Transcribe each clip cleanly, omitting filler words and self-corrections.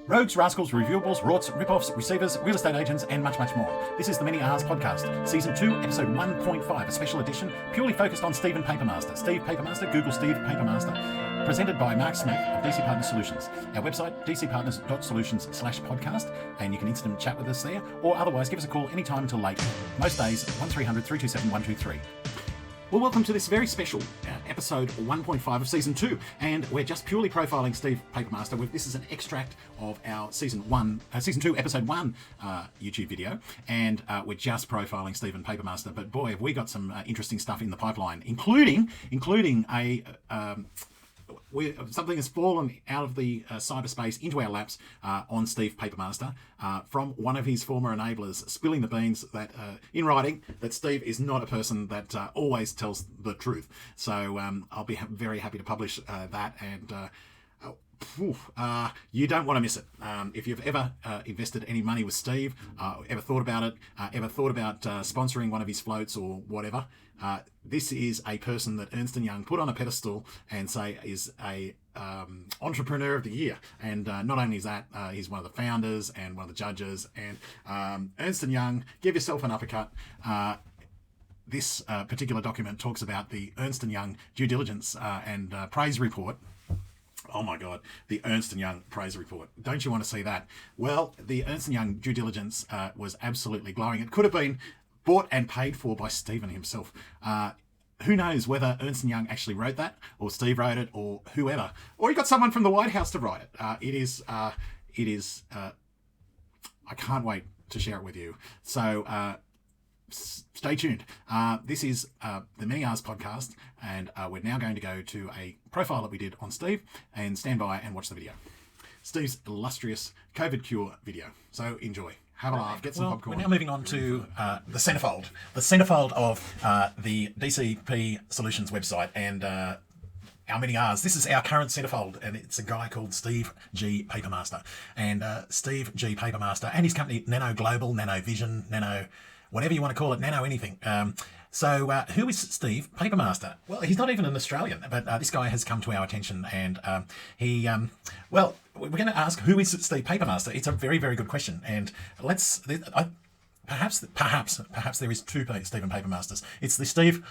Rogues, rascals, reviewables, rorts, ripoffs, receivers, real estate agents, and much, much more. This is the Many R's podcast, Season 2, Episode 1.5, a special edition purely focused on Stephen Papermaster. Steve Papermaster, Google Steve Papermaster. Presented by Mark Smith of DC Partners Solutions. Our website, dcpartners.solutions/podcast, and you can instant chat with us there, or otherwise give us a call anytime until late. Most days, 1300 327 123. Well, welcome to this very special episode 1.5 of Season 2, and we're just purely profiling Steve Papermaster. This is an extract of our Season 2, Episode 1 YouTube video, and we're just profiling Stephen Papermaster. But boy, have we got some interesting stuff in the pipeline, including something has fallen out of the cyberspace into our laps on Steve Papermaster from one of his former enablers spilling the beans that in writing that Steve is not a person that always tells the truth. So I'll be very happy to publish that, and you don't want to miss it. If you've ever invested any money with Steve, ever thought about it, ever thought about sponsoring one of his floats or whatever, this is a person that Ernst & Young put on a pedestal and say is a entrepreneur of the year. And not only is that, he's one of the founders and one of the judges. And Ernst & Young, give yourself an uppercut. This particular document talks about the Ernst & Young due diligence and praise report. Oh my God, the Ernst & Young praise report. Don't you want to see that? Well, the Ernst & Young due diligence was absolutely glowing. It could have been bought and paid for by Stephen himself. Who knows whether Ernst & Young actually wrote that, or Steve wrote it, or whoever. Or he got someone from the White House to write it. It is. I can't wait to share it with you. So stay tuned. This is the Many R's podcast, and we're now going to go to a profile that we did on Steve, and stand by and watch the video. Steve's illustrious COVID cure video. So enjoy. Have a laugh, get some popcorn. We're now moving on to the centerfold. The centerfold of the DCP Solutions website and our Many R's. This is our current centerfold, and it's a guy called Steve G. Papermaster. And Steve G. Papermaster and his company Nano Global, Nano Vision, Nano whatever you want to call it, Nano anything. So who is Steve Papermaster? Well, he's not even an Australian, but this guy has come to our attention, and well, we're going to ask, who is Steve Papermaster? It's a very, very good question, and perhaps there is two Stephen Papermasters. It's the Steve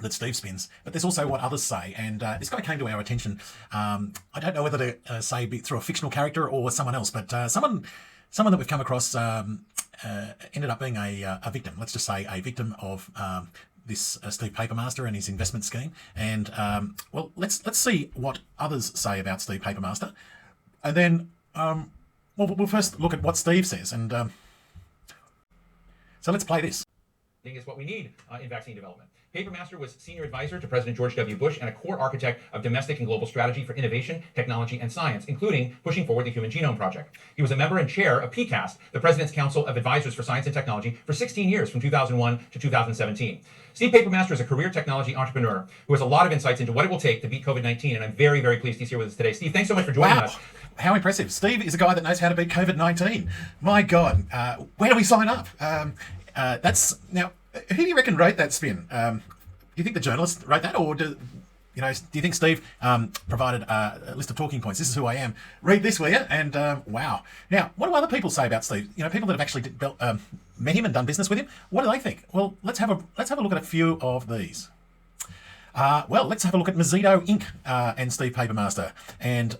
that Steve spins, but there's also what others say, and this guy came to our attention. I don't know whether to say through a fictional character or someone else, but someone that we've come across ended up being a victim. Let's just say a victim of this Steve Papermaster and his investment scheme. And well, let's see what others say about Steve Papermaster, and then we'll first look at what Steve says. And so let's play this. Is what we need in vaccine development. Papermaster was senior advisor to President George W. Bush and a core architect of domestic and global strategy for innovation, technology, and science, including pushing forward the Human Genome Project. He was a member and chair of PCAST, the President's Council of Advisors for Science and Technology, for 16 years, from 2001 to 2017. Steve Papermaster is a career technology entrepreneur who has a lot of insights into what it will take to beat COVID-19, and I'm very, very pleased he's here with us today. Steve, thanks so much for joining us. How impressive. Steve is a guy that knows how to beat COVID-19. My God, where do we sign up? That's now. Who do you reckon wrote that spin? Do you think the journalist wrote that, or do you think Steve provided a list of talking points? This is who I am. Read this, will you? And wow. Now, what do other people say about Steve? People that have actually met him and done business with him. What do they think? Well, let's have a look at a few of these. Well, let's have a look at Mozito Inc. And Steve Papermaster. And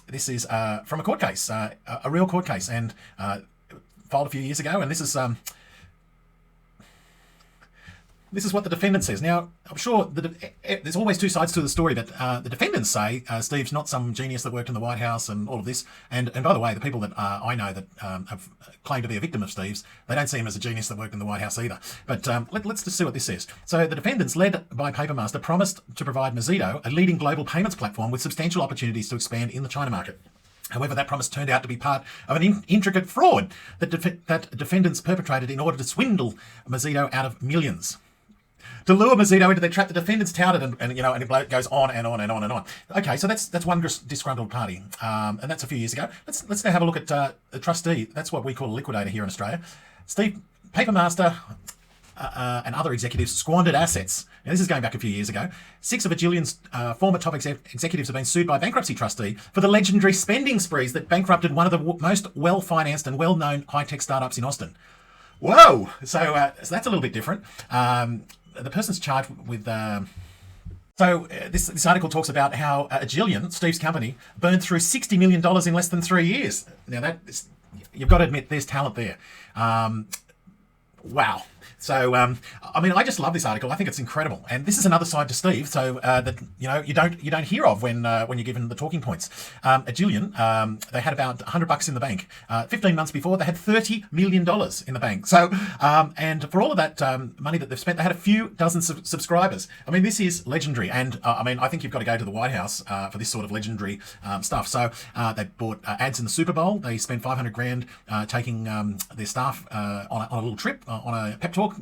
this is from a court case, a real court case, and filed a few years ago. And this is. This is what the defendant says. Now, I'm sure there's always two sides to the story, but the defendants say Steve's not some genius that worked in the White House and all of this. And by the way, the people that I know that have claimed to be a victim of Steve's, they don't see him as a genius that worked in the White House either. But let's just see what this says. So the defendants, led by Papermaster, promised to provide Mozito, a leading global payments platform, with substantial opportunities to expand in the China market. However, that promise turned out to be part of an intricate fraud that defendants perpetrated in order to swindle Mozito out of millions. To lure Mozito into their trap, the defendants touted, and it goes on and on and on and on. Okay, so that's one disgruntled party, and that's a few years ago. Let's now have a look at a trustee. That's what we call a liquidator here in Australia. Steve Papermaster and other executives squandered assets Now, this is going back a few years ago. 6 of Agilion's former top executives have been sued by a bankruptcy trustee for the legendary spending sprees that bankrupted one of the most well-financed and well-known high-tech startups in Austin. Whoa! So that's a little bit different. The person's charged with... This article talks about how Agilion, Steve's company, burned through $60 million in less than 3 years. Now, you've got to admit, there's talent there. Wow. So, I mean, I just love this article. I think it's incredible, and this is another side to Steve. So that you don't hear of when you're given the talking points. Agilion, they had about $100 in the bank. 15 months before, they had $30 million in the bank. So, and for all of that money that they've spent, they had a few dozen subscribers. I mean, this is legendary, and I mean, I think you've got to go to the White House for this sort of legendary stuff. So, they bought ads in the Super Bowl. They spent $500,000 taking their staff on a little trip, on a pep talk.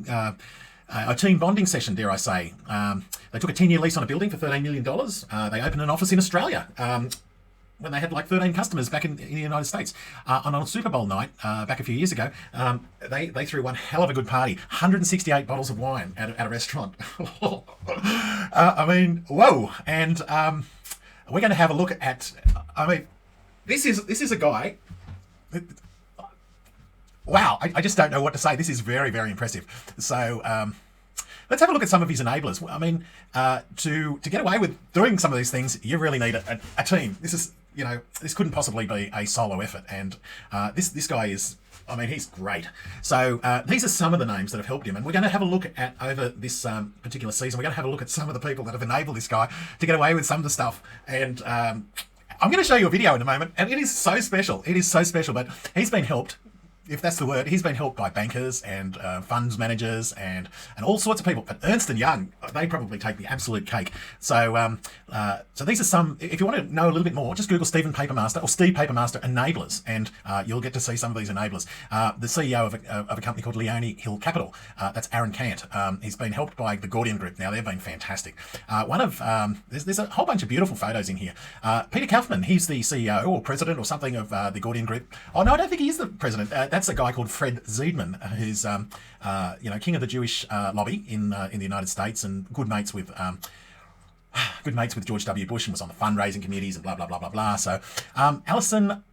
A team bonding session, dare I say. They took a 10-year lease on a building for $13 million. They opened an office in Australia when they had like 13 customers back in the United States. On a Super Bowl night back a few years ago, they threw one hell of a good party. 168 bottles of wine at a restaurant. I mean, whoa. And we're going to have a look at... I mean, this is a guy... Wow, I just don't know what to say. This is very, very impressive. So let's have a look at some of his enablers. I mean, to get away with doing some of these things, you really need a team. This is, this couldn't possibly be a solo effort. And this guy is, I mean, he's great. So these are some of the names that have helped him. And we're going to have a look at, over this particular season, we're going to have a look at some of the people that have enabled this guy to get away with some of the stuff. And I'm going to show you a video in a moment. And it is so special. It is so special. But he's been helped, if that's the word. He's been helped by bankers and funds managers and all sorts of people. But Ernst & Young, they probably take the absolute cake. So so these are some, if you want to know a little bit more, just Google Stephen Papermaster or Steve Papermaster enablers, and you'll get to see some of these enablers. The CEO of a company called Leone Hill Capital, that's Aaron Cant. He's been helped by the Gordian Group. Now, they've been fantastic. There's a whole bunch of beautiful photos in here. Peter Kaufman, he's the CEO or president or something of the Gordian Group. Oh, no, I don't think he is the president. That's a guy called Fred Zeidman, who's king of the Jewish lobby in the United States, and good mates with George W. Bush, and was on the fundraising committees and blah blah blah blah blah. So Angela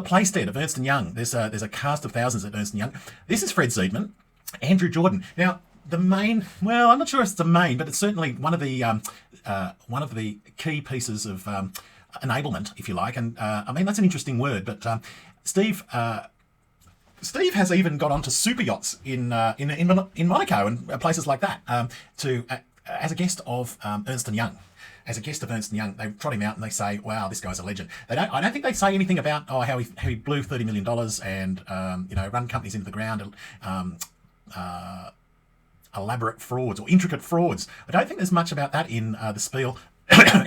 Plaisted of Ernst & Young. There's a cast of thousands at Ernst & Young. This is Fred Zeidman. Andrew Jordan. Now, the main, well, I'm not sure if it's the main, but it's certainly one of the key pieces of enablement, if you like. And I mean, that's an interesting word, but Steve has even got onto super yachts in Monaco and places like that as a guest of Ernst & Young. As a guest of Ernst & Young, they trot him out and they say, "Wow, this guy's a legend." I don't think they say anything about how he blew $30 million and run companies into the ground and elaborate frauds or intricate frauds. I don't think there's much about that in the spiel,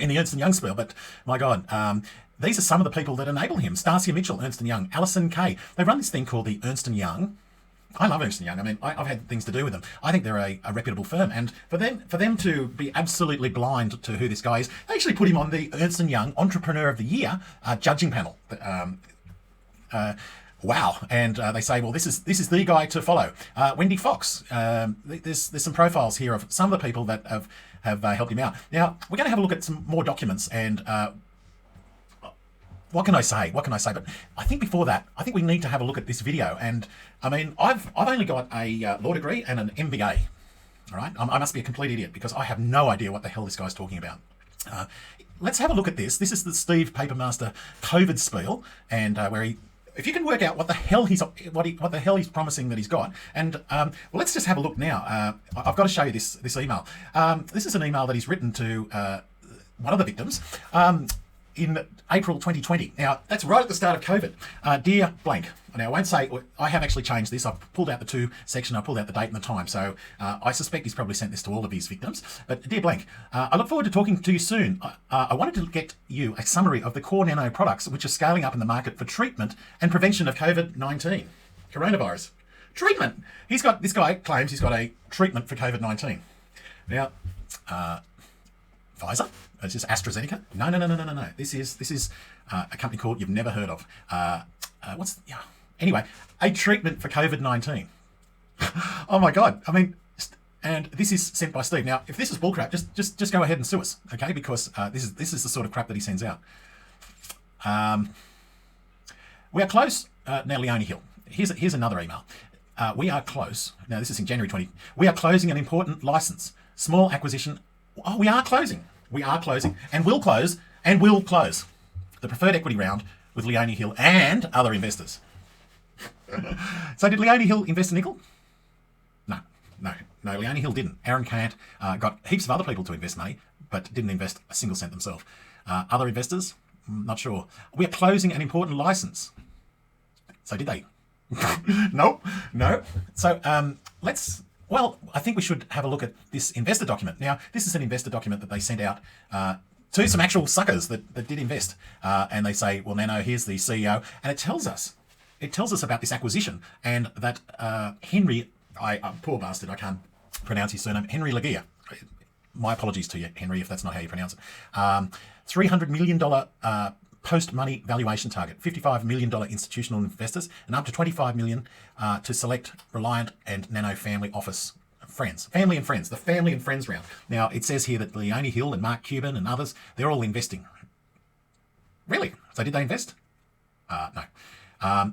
in the Ernst & Young spiel. But my God. These are some of the people that enable him. Stacia Mitchell, Ernst & Young. Alison Kay. They run this thing called the Ernst & Young. I love Ernst & Young. I mean, I've had things to do with them. I think they're a reputable firm. And for them to be absolutely blind to who this guy is, they actually put him on the Ernst & Young Entrepreneur of the Year judging panel. Wow. And they say, well, this is the guy to follow. Wendy Fox. There's some profiles here of some of the people that have helped him out. Now, we're going to have a look at some more documents and... What can I say? But I think before that, I think we need to have a look at this video. And I mean, I've only got a law degree and an MBA. All right, I must be a complete idiot because I have no idea what the hell this guy's talking about. Let's have a look at this. This is the Steve Papermaster COVID spiel, and where he, if you can work out what the hell he's promising that he's got, and well, let's just have a look now. I've got to show you this email. This is an email that he's written to one of the victims. In April 2020. Now, that's right at the start of COVID. Dear blank. Now, I won't say, I have actually changed this. I've pulled out the to section, I pulled out the date and the time. So I suspect he's probably sent this to all of his victims. But dear blank, I look forward to talking to you soon. I wanted to get you a summary of the core nano products which are scaling up in the market for treatment and prevention of COVID-19. Coronavirus. Treatment. This guy claims he's got a treatment for COVID-19. Now, Pfizer? It's just AstraZeneca? No. This is a company called you've never heard of. Anyway, a treatment for COVID-19. Oh my God. I mean, And this is sent by Steve. Now, if this is bullcrap, just go ahead and sue us, okay? Because this is the sort of crap that he sends out. We are close. Now, Leonie Hill. Here's another email. We are close. Now, this is in January 20. We are closing an important license. Small acquisition. Oh, we are closing. We are closing. And will close. And will close. The preferred equity round with Leonie Hill and other investors. So did Leonie Hill invest a nickel? No, Leonie Hill didn't. Aaron Cant got heaps of other people to invest money, but didn't invest a single cent themselves. Other investors? Not sure. We are closing an important license. So did they? No. So I think we should have a look at this investor document. Now, this is an investor document that they sent out to some actual suckers that did invest. And they say, well, Nano, here's the CEO. And it tells us about this acquisition and that Henry, poor bastard, I can't pronounce his surname, Henry Laguerre. My apologies to you, Henry, if that's not how you pronounce it. $300 million post-money valuation target, $55 million institutional investors, and up to $25 million to select Reliant and Nano family office friends. Family and friends, the family and friends round. Now, it says here that Leonie Hill and Mark Cuban and others, they're all investing. Really? So did they invest? No.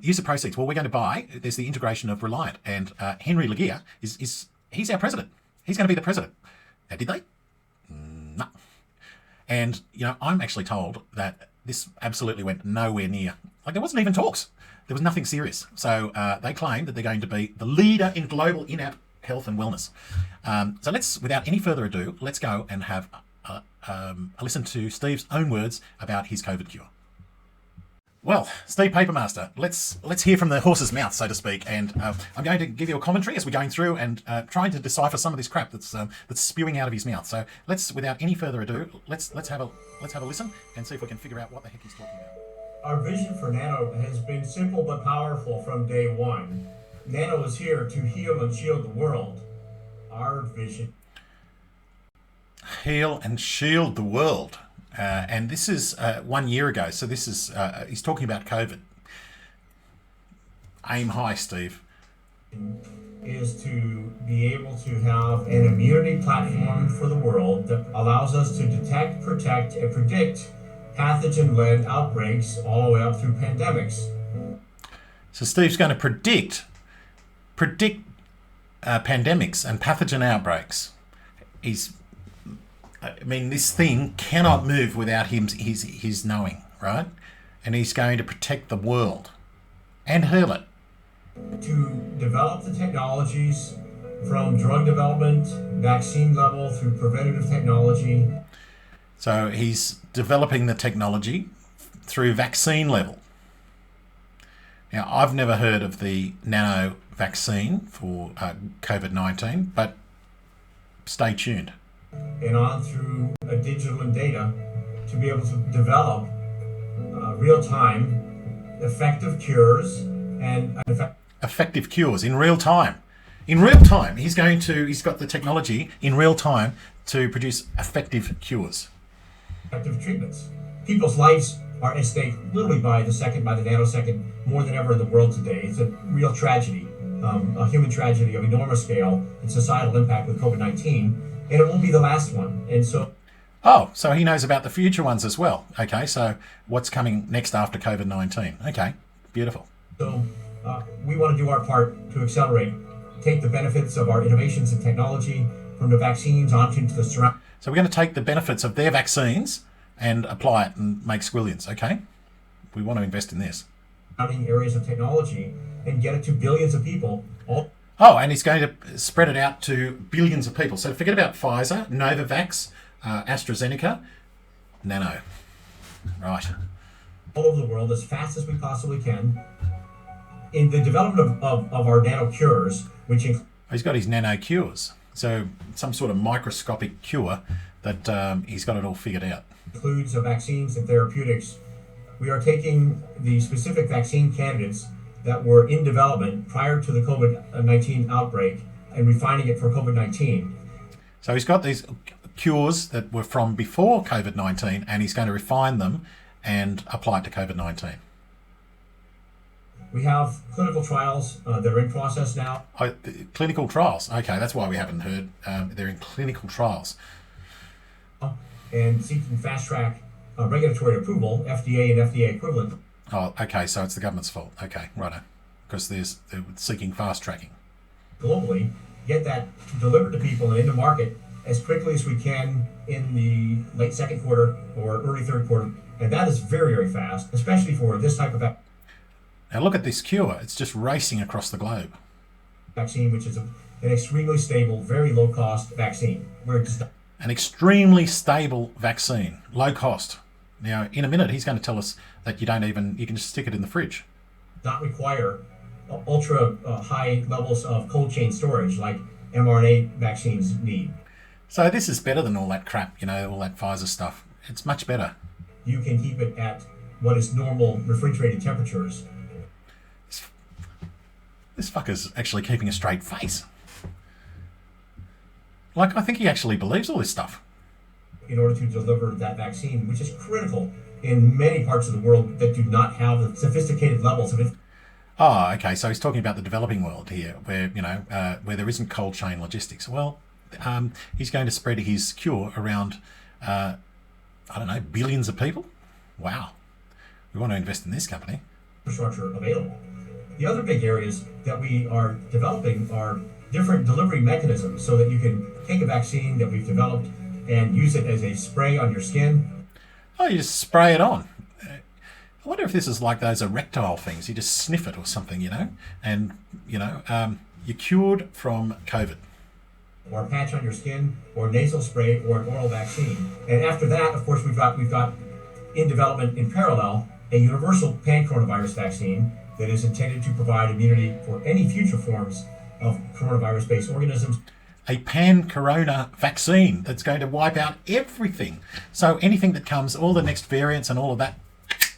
Use of proceeds. Well, we're going to buy. There's the integration of Reliant, and Henry Laguerre he's our president. He's going to be the president. Now, did they? No. And I'm actually told that this absolutely went nowhere near. Like, there wasn't even talks. There was nothing serious. So they claim that they're going to be the leader in global in-app health and wellness. So without any further ado, let's go and have a listen to Steve's own words about his COVID cure. Well, Steve Papermaster, let's hear from the horse's mouth, so to speak, and I'm going to give you a commentary as we're going through and trying to decipher some of this crap that's spewing out of his mouth. So without any further ado, let's have a listen and see if we can figure out what the heck he's talking about. Our vision for Nano has been simple but powerful from day one. Nano is here to heal and shield the world. Our vision. Heal and shield the world. And this is 1 year ago. So this is, he's talking about COVID. Aim high, Steve. Is to be able to have an immunity platform for the world that allows us to detect, protect, and predict pathogen-led outbreaks all the way up through pandemics. So Steve's going to predict pandemics and pathogen outbreaks. This thing cannot move without his knowing, right? And he's going to protect the world and heal it. To develop the technologies from drug development, vaccine level, through preventative technology. So he's developing the technology through vaccine level. Now, I've never heard of the nano vaccine for COVID-19, but stay tuned. And on through digital and data to be able to develop real-time effective cures and effective cures in real time. In real time, he's got the technology in real time to produce effective cures. Effective treatments. People's lives are at stake literally by the nanosecond, more than ever in the world today. It's a real tragedy, a human tragedy of enormous scale and societal impact with COVID-19. And it won't be the last one. And so... Oh, so he knows about the future ones as well. Okay, so what's coming next after COVID-19? Okay, beautiful. So we want to do our part to accelerate, take the benefits of our innovations and technology from the vaccines onto the surrounding... So we're going to take the benefits of their vaccines and apply it and make squillions, okay? We want to invest in this. Areas of technology and get it to billions of people. Oh, and he's going to spread it out to billions of people. So forget about Pfizer, Novavax, AstraZeneca, Nano. Right. All over the world as fast as we possibly can. In the development of our nano cures, which include... He's got his nano cures. So some sort of microscopic cure that he's got it all figured out. Includes vaccines and therapeutics. We are taking the specific vaccine candidates that were in development prior to the COVID-19 outbreak and refining it for COVID-19. So he's got these cures that were from before COVID-19 and he's going to refine them and apply it to COVID-19. We have clinical trials that are in process now. Clinical trials. Okay, that's why we haven't heard. They're in clinical trials. And seeking fast track regulatory approval, FDA and FDA equivalent. Oh, okay, so it's the government's fault. Okay, righto. Because they're seeking fast tracking. Globally, get that delivered to people and into market as quickly as we can in the late second quarter or early third quarter. And that is very, very fast, especially for this type of Now look at this cure. It's just racing across the globe. vaccine, which is an extremely stable, very low cost vaccine. An extremely stable vaccine, low cost. Now, in a minute, he's going to tell us that you can just stick it in the fridge. Not require ultra high levels of cold chain storage like mRNA vaccines need. So this is better than all that crap, all that Pfizer stuff. It's much better. You can keep it at what is normal refrigerated temperatures. This fucker's actually keeping a straight face. Like, I think he actually believes all this stuff. In order to deliver that vaccine, which is critical in many parts of the world that do not have the sophisticated levels of it. Oh, okay. So he's talking about the developing world here, where where there isn't cold chain logistics. Well, he's going to spread his cure around, billions of people. Wow, we want to invest in this company. Infrastructure available. The other big areas that we are developing are different delivery mechanisms, so that you can take a vaccine that we've developed and use it as a spray on your skin. Oh, you just spray it on. I wonder if this is like those erectile things. You just sniff it or something, and you're cured from COVID. Or a patch on your skin, or nasal spray, or an oral vaccine. And after that, of course, we've got in development in parallel a universal pan-coronavirus vaccine that is intended to provide immunity for any future forms of coronavirus-based organisms. A pan-corona vaccine that's going to wipe out everything. So anything that comes, all the next variants and all of that,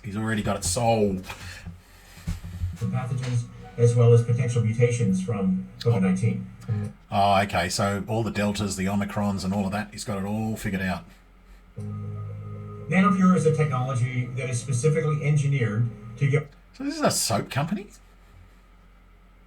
he's already got it solved. From pathogens, as well as potential mutations from COVID-19. Oh, okay. So all the deltas, the omicrons, and all of that, he's got it all figured out. NanoPure is a technology that is specifically engineered to give So this is a soap company?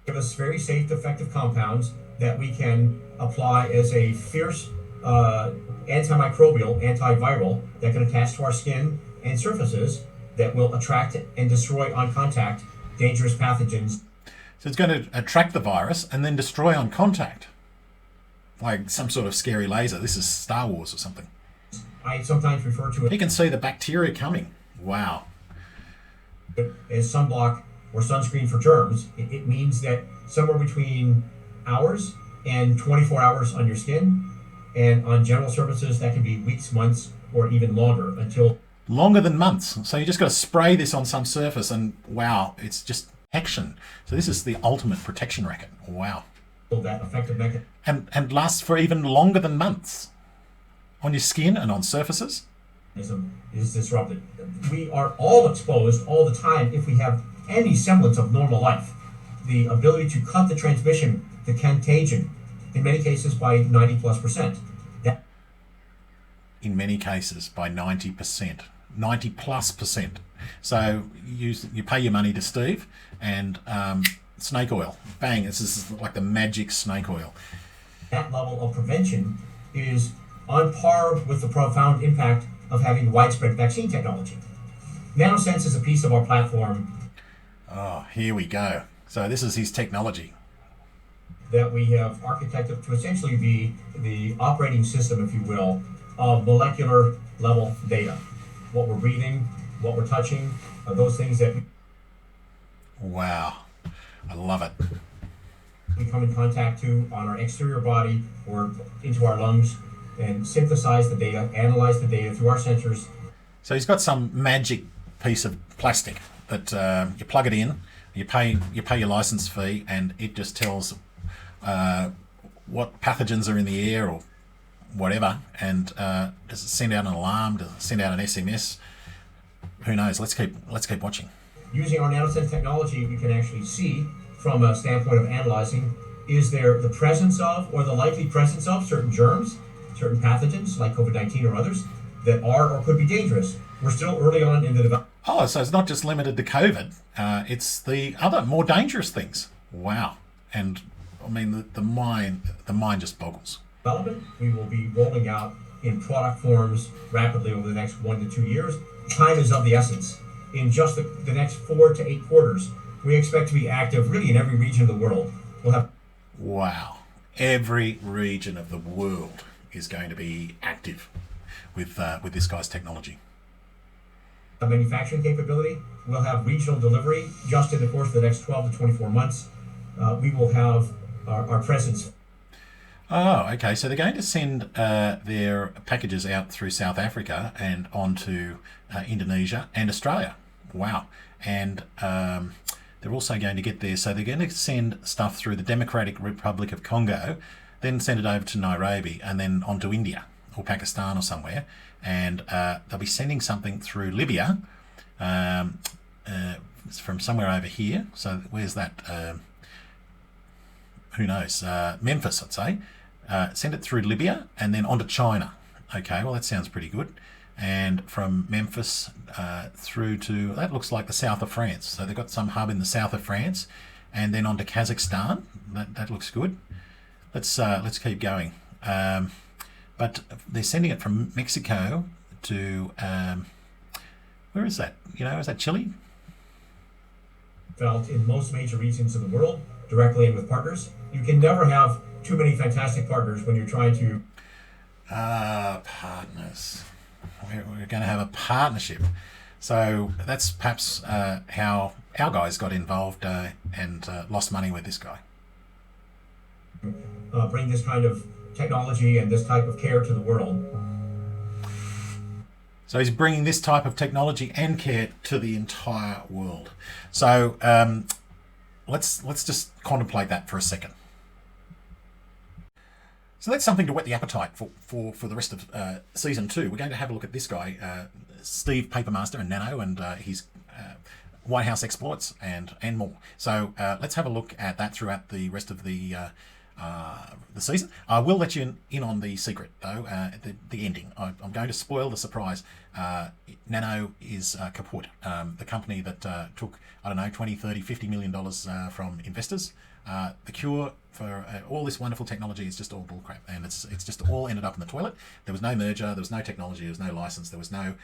us very safe, effective compounds that we can apply as a fierce antimicrobial, antiviral that can attach to our skin and surfaces that will attract and destroy on contact dangerous pathogens. So it's going to attract the virus and then destroy on contact. Like some sort of scary laser. This is Star Wars or something. I sometimes refer to it You can see the bacteria coming. Wow. as sunblock or sunscreen for germs. It means that somewhere between hours and 24 hours on your skin, and on general surfaces that can be weeks, months, or even longer until... Longer than months. So you just got to spray this on some surface and wow, it's just action. So this is the ultimate protection racket. Wow. that effective mechanism And lasts for even longer than months. On your skin and on surfaces. is disrupted. We are all exposed all the time if we have any semblance of normal life. The ability to cut the transmission, the contagion, in many cases by 90+%. That In many cases by 90%. 90+%. So you pay your money to Steve and snake oil. Bang, this is like the magic snake oil. that level of prevention is on par with the profound impact of having widespread vaccine technology. NanoSense is a piece of our platform Oh, here we go. So this is his technology. that we have architected to essentially be the operating system, if you will, of molecular level data. What we're breathing, what we're touching, those things that Wow. I love it. we come in contact to on our exterior body or into our lungs, and synthesize the data, analyze the data through our sensors. So he's got some magic piece of plastic that you plug it in, you pay your license fee, and it just tells what pathogens are in the air or whatever, and does it send out an alarm? Does it send out an SMS? Who knows? Let's keep watching. Using our NanoSense technology, we can actually see from a standpoint of analyzing, is there the presence of or the likely presence of certain germs, certain pathogens like COVID-19 or others that are or could be dangerous. We're still early on in the development. Oh, so it's not just limited to COVID. It's the other more dangerous things. Wow. And I mean, the mind just boggles. Development, we will be rolling out in product forms rapidly over the next 1 to 2 years. Time is of the essence. In just the next 4 to 8 quarters, we expect to be active really in every region of the world. We'll have. Wow. Every region of the world is going to be active with this guy's technology. A manufacturing capability. We'll have regional delivery just in the course of the next 12 to 24 months. We will have our presence. Oh, okay. So they're going to send their packages out through South Africa and onto Indonesia and Australia. Wow. And they're also going to get there. So they're going to send stuff through the Democratic Republic of Congo, then send it over to Nairobi and then onto India or Pakistan or somewhere. And they'll be sending something through Libya from somewhere over here. So where's that? Who knows? Memphis, I'd say. Send it through Libya and then onto China. Okay, well, that sounds pretty good. And from Memphis through to, that looks like the south of France. So they've got some hub in the south of France and then onto Kazakhstan. That looks good. Let's keep going. But they're sending it from Mexico to, where is that? Is that Chile? Felt in most major regions of the world, directly and with partners. You can never have too many fantastic partners when you're trying to. Partners. We're going to have a partnership. So that's perhaps how our guys got involved and lost money with this guy. Bring this kind of technology and this type of care to the world. So he's bringing this type of technology and care to the entire world. So let's just contemplate that for a second. So that's something to whet the appetite for the rest of season 2. We're going to have a look at this guy, Steve Papermaster and Nano, and his White House exploits and more. So let's have a look at that throughout the rest of the season. I will let you in on the secret, though, the ending. I'm going to spoil the surprise. Nano is kaput, the company that took, I don't know, 20, 30, $50 million from investors. The cure for all this wonderful technology is just all bullcrap, and it's just all ended up in the toilet. There was no merger, there was no technology, there was no license, there was no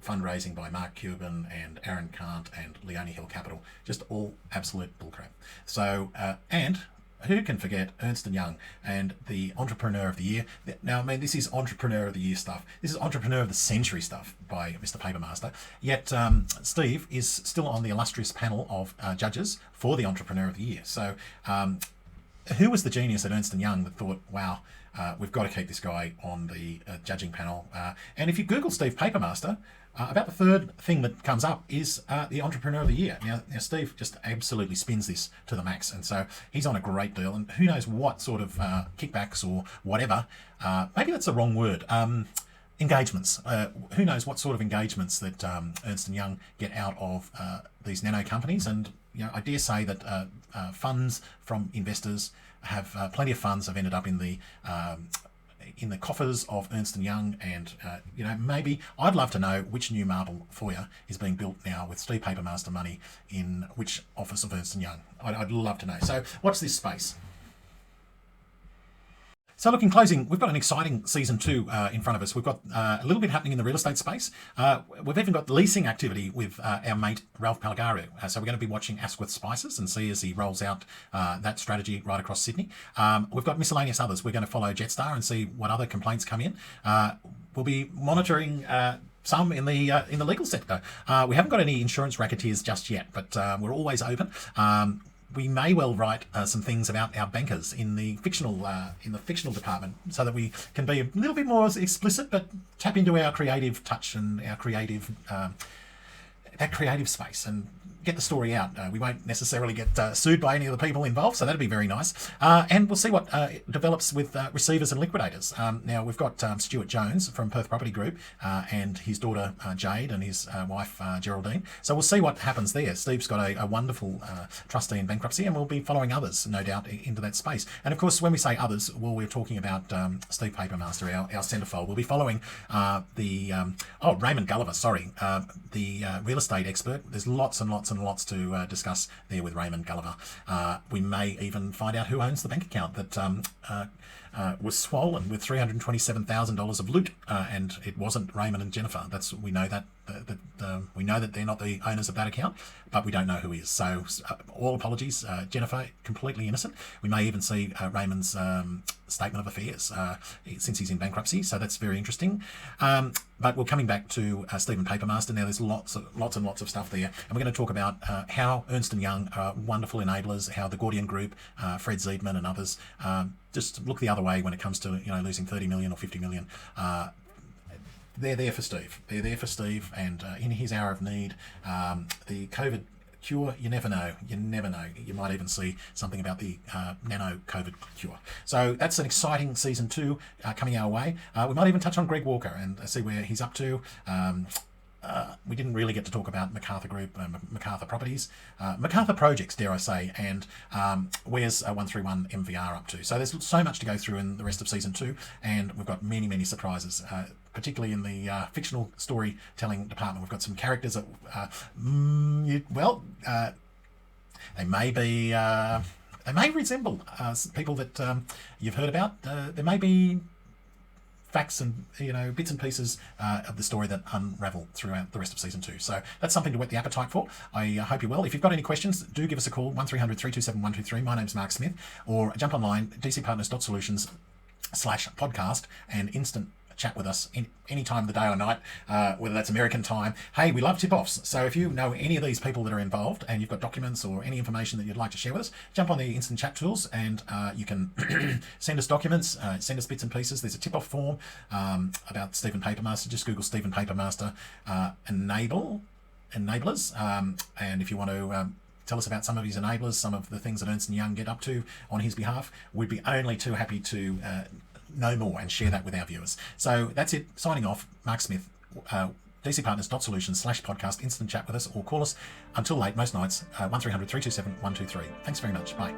fundraising by Mark Cuban and Aaron Kant and Leone Hill Capital. Just all absolute bullcrap. So, and who can forget Ernst & Young and the Entrepreneur of the Year? Now, I mean, this is Entrepreneur of the Year stuff. This is Entrepreneur of the Century stuff by Mr. Papermaster. Yet Steve is still on the illustrious panel of judges for the Entrepreneur of the Year. So who was the genius at Ernst & Young that thought, wow, we've got to keep this guy on the judging panel? And if you Google Steve Papermaster, about the third thing that comes up is the Entrepreneur of the Year. Now, Steve just absolutely spins this to the max, and so he's on a great deal, and who knows what sort of kickbacks or whatever, maybe that's the wrong word, engagements. Who knows what sort of engagements that Ernst & Young get out of these nano companies, and I dare say that funds from investors have plenty of funds have ended up in the coffers of Ernst & Young, and maybe I'd love to know which new marble foyer is being built now with Steve Papermaster money in which office of Ernst & Young. I'd love to know. So watch this space. So look, in closing, we've got an exciting season 2 in front of us. We've got a little bit happening in the real estate space. We've even got leasing activity with our mate Ralph Palgaru. So we're going to be watching Asquith Spices and see as he rolls out that strategy right across Sydney. We've got miscellaneous others. We're going to follow Jetstar and see what other complaints come in. We'll be monitoring some in the legal sector. We haven't got any insurance racketeers just yet, but we're always open. We may well write some things about our bankers in the fictional department, so that we can be a little bit more explicit, but tap into our creative touch and our creative that creative space. And get the story out. We won't necessarily get sued by any of the people involved, so that'd be very nice. And we'll see what develops with receivers and liquidators. Now, we've got Stuart Jones from Perth Property Group and his daughter Jade and his wife Geraldine. So we'll see what happens there. Steve's got a wonderful trustee in bankruptcy, and we'll be following others, no doubt, into that space. And of course, when we say others, well, we're talking about Steve Papermaster, our centrefold. We'll be following Raymond Gulliver, the real estate expert. There's lots and lots and lots to discuss there with Raymond Gulliver. We may even find out who owns the bank account that was swollen with $327,000 of loot, and it wasn't Raymond and Jennifer. We know that they're not the owners of that account, but we don't know who is. So all apologies, Jennifer, completely innocent. We may even see Raymond's statement of affairs since he's in bankruptcy, so that's very interesting. But we're coming back to Stephen Papermaster now. There's lots and lots of stuff there, and we're going to talk about how Ernst & Young are wonderful enablers, how the Gordian Group, Fred Zeidman and others just look the other way when it comes to losing 30 million or 50 million. They're there for Steve. They're there for Steve, and in his hour of need, the COVID cure, you never know. You never know. You might even see something about the nano COVID cure. So that's an exciting season 2 coming our way. We might even touch on Greg Walker and see where he's up to. We didn't really get to talk about MacArthur Group, MacArthur Properties, MacArthur Projects, dare I say, and where's 131 MVR up to. So there's so much to go through in the rest of season 2, and we've got many, many surprises, particularly in the fictional storytelling department. We've got some characters that, they may resemble people that you've heard about. There may be facts and bits and pieces of the story that unravel throughout the rest of season 2. So that's something to whet the appetite for. I hope you're well. If you've got any questions, do give us a call, 1300 327 123. My name's Mark Smith, or jump online, dcpartners.solutions/podcast, and instant chat with us any time of the day or night, whether that's American time. Hey, we love tip-offs. So if you know any of these people that are involved and you've got documents or any information that you'd like to share with us, jump on the instant chat tools and you can send us documents, send us bits and pieces. There's a tip-off form about Stephen Papermaster. Just Google Stephen Papermaster enablers. And if you want to tell us about some of his enablers, some of the things that Ernst & Young get up to on his behalf, we'd be only too happy to know more and share that with our viewers. So that's it. Signing off, Mark Smith, dcpartners.solutions/podcast. Instant chat with us or call us until late, most nights, 1300 327 123. Thanks very much. Bye.